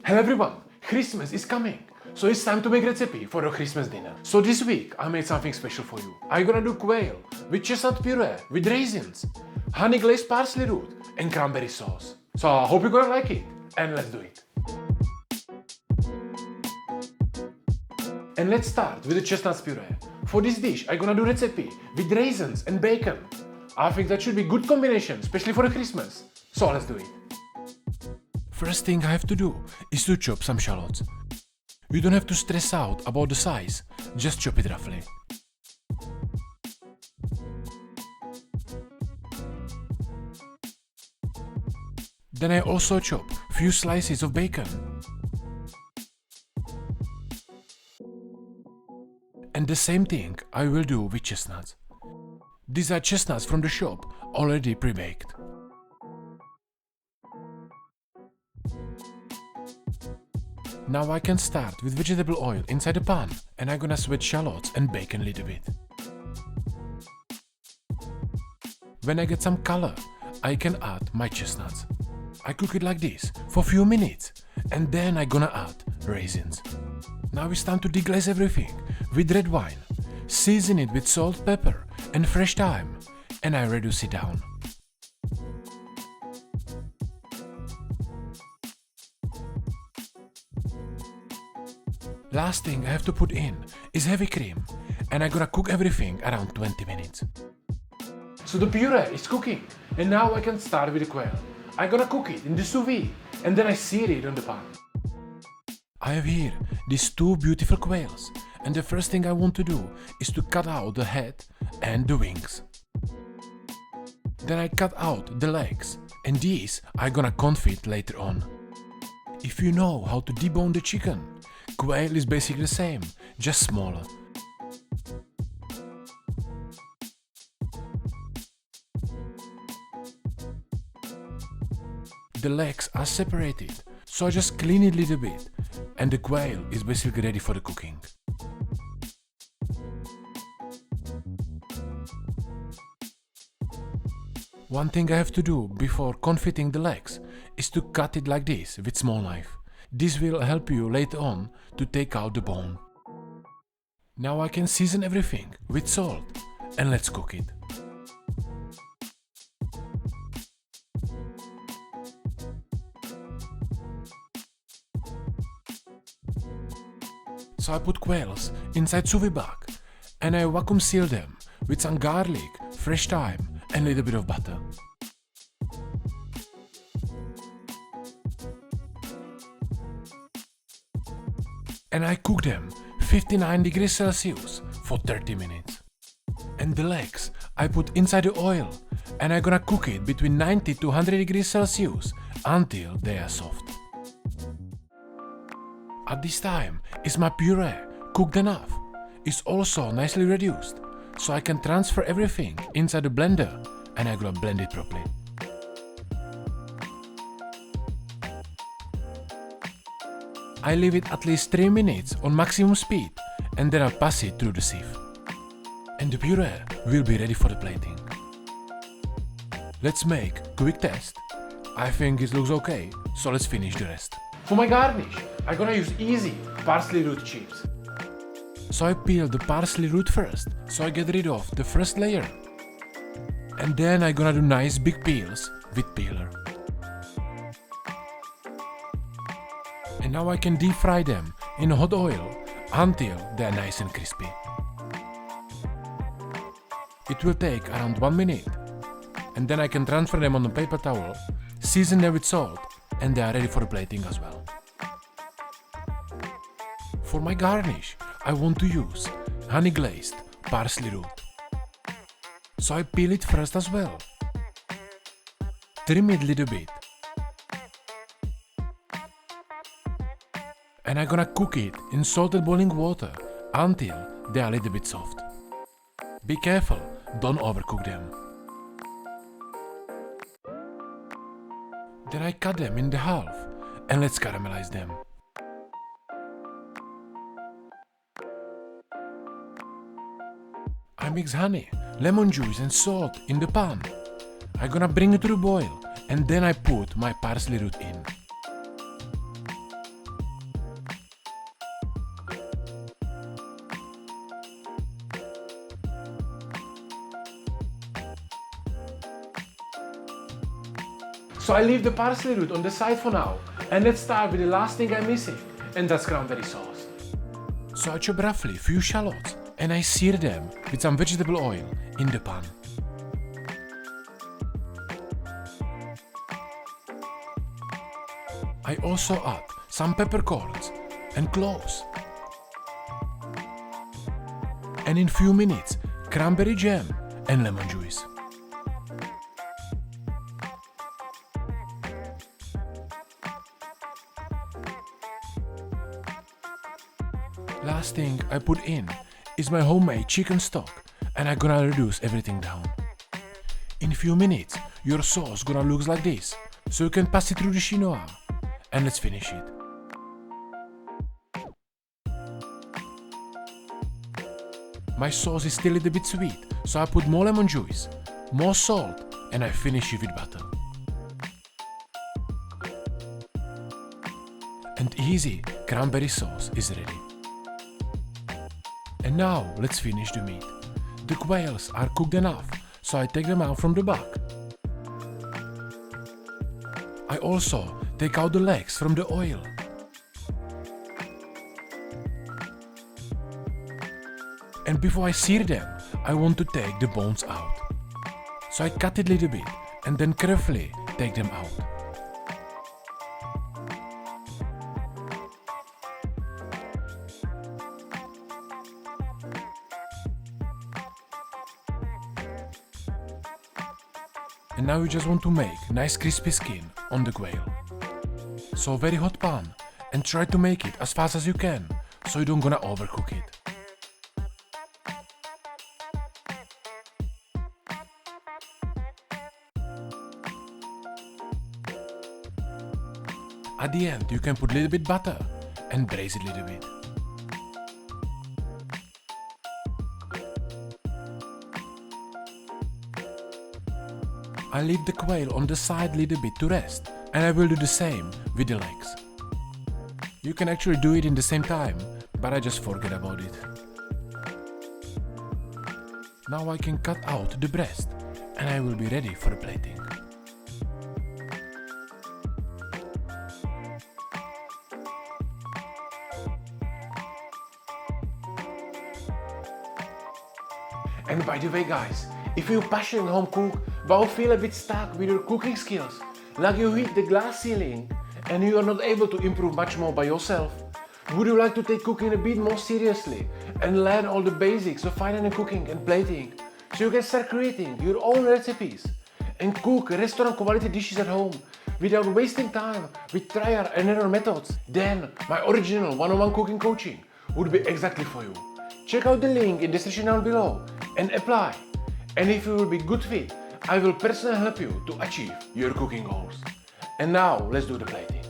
Hello everyone, Christmas is coming. So it's time to make recipe for a Christmas dinner. So this week I made something special for you. I'm gonna do quail with chestnut puree, with raisins, honey-glazed parsley root and cranberry sauce. So I hope you're gonna like it and let's do it. And let's start with the chestnut puree. For this dish I'm gonna do recipe with raisins and bacon. I think that should be good combination, especially for a Christmas. So let's do it. First thing I have to do is to chop some shallots. You don't have to stress out about the size, just chop it roughly. Then I also chop few slices of bacon. And the same thing I will do with chestnuts. These are chestnuts from the shop, already pre-baked. Now I can start with vegetable oil inside the pan and I'm gonna sweat shallots and bacon a little bit. When I get some color, I can add my chestnuts. I cook it like this for a few minutes and then I'm gonna add raisins. Now it's time to deglaze everything with red wine, season it with salt, pepper and fresh thyme, and I'm ready to sit down. Last thing I have to put in is heavy cream and I'm gonna cook everything around 20 minutes. So the puree is cooking and now I can start with the quail. I'm gonna cook it in the sous vide and then I sear it on the pan. I have here these two beautiful quails and the first thing I want to do is to cut out the head and the wings. Then I cut out the legs and these I'm gonna confit later on. If you know how to debone the chicken, quail is basically the same, just smaller. The legs are separated, so I just clean it a little bit and the quail is basically ready for the cooking. One thing I have to do before confitting the legs is to cut it like this with small knife. This will help you later on to take out the bone. Now I can season everything with salt and let's cook it. So I put quails inside sous vide bag and I vacuum seal them with some garlic, fresh thyme and a little bit of butter. And I cook them 59 degrees Celsius for 30 minutes. And the legs I put inside the oil and I'm gonna cook it between 90 to 100 degrees Celsius until they are soft. At this time is my puree cooked enough. It's also nicely reduced, so I can transfer everything inside the blender and I'm gonna blend it properly. I leave it at least 3 minutes on maximum speed and then I pass it through the sieve. And the puree will be ready for the plating. Let's make a quick test. I think it looks okay, so let's finish the rest. For my garnish, I'm gonna use easy parsley root chips. So I peel the parsley root first, so I get rid of the first layer. And then I'm gonna do nice big peels with peeler. And now I can deep fry them in hot oil until they are nice and crispy. It will take around 1 minute and then I can transfer them on a paper towel, season them with salt and they are ready for the plating as well. For my garnish I want to use honey-glazed parsley root. So I peel it first as well. Trim it a little bit. And I'm gonna cook it in salted boiling water until they are a little bit soft. Be careful, don't overcook them. Then I cut them in half and let's caramelize them. I mix honey, lemon juice and salt in the pan. I'm gonna bring it to the boil and then I put my parsley root in. So I leave the parsley root on the side for now, and let's start with the last thing I'm missing, and that's cranberry sauce. So I chop roughly few shallots and I sear them with some vegetable oil in the pan. I also add some peppercorns and cloves. And in few minutes, cranberry jam and lemon juice. Last thing I put in is my homemade chicken stock, and I'm gonna reduce everything down. In few minutes, your sauce gonna look like this, so you can pass it through the chinois. And let's finish it. My sauce is still a little bit sweet, so I put more lemon juice, more salt, and I finish it with butter. And easy cranberry sauce is ready. And now let's finish the meat. The quails are cooked enough, so I take them out from the back. I also take out the legs from the oil. And before I sear them, I want to take the bones out. So I cut it a little bit and then carefully take them out. And now you just want to make nice crispy skin on the quail. So very hot pan, and try to make it as fast as you can, so you don't gonna overcook it. At the end you can put a little bit butter and braise it a little bit. I leave the quail on the side a little bit to rest, and I will do the same with the legs. You can actually do it in the same time, but I just forget about it. Now I can cut out the breast, and I will be ready for the plating. And by the way guys, if you're passionate home cook but feel a bit stuck with your cooking skills, like you hit the glass ceiling and you are not able to improve much more by yourself, would you like to take cooking a bit more seriously and learn all the basics of fine dining cooking and plating so you can start creating your own recipes and cook restaurant quality dishes at home without wasting time with trial and error methods? Then my original one-on-one cooking coaching would be exactly for you. Check out the link in the description down below and apply. And if you will be good fit, I will personally help you to achieve your cooking goals. And now let's do the plating.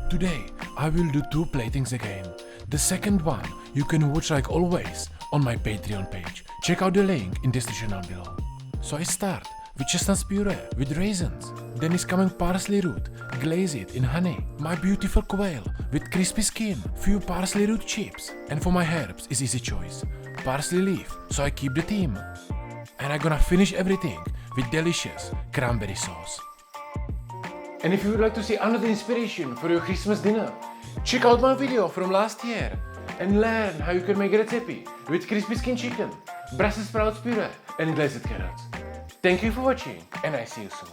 Today I will do 2 platings again. The second one you can watch like always on my Patreon page. Check out the link in the description down below. So I start with chestnut puree with raisins. Then is coming parsley root, glaze it in honey. My beautiful quail with crispy skin, few parsley root chips. And for my herbs is easy choice, parsley leaf, so I keep the theme. And I'm gonna finish everything with delicious cranberry sauce. And if you would like to see another inspiration for your Christmas dinner, check out my video from last year and learn how you can make a recipe with crispy skin chicken, Brussels sprouts puree and glazed carrots. Thank you for watching, and I see you soon.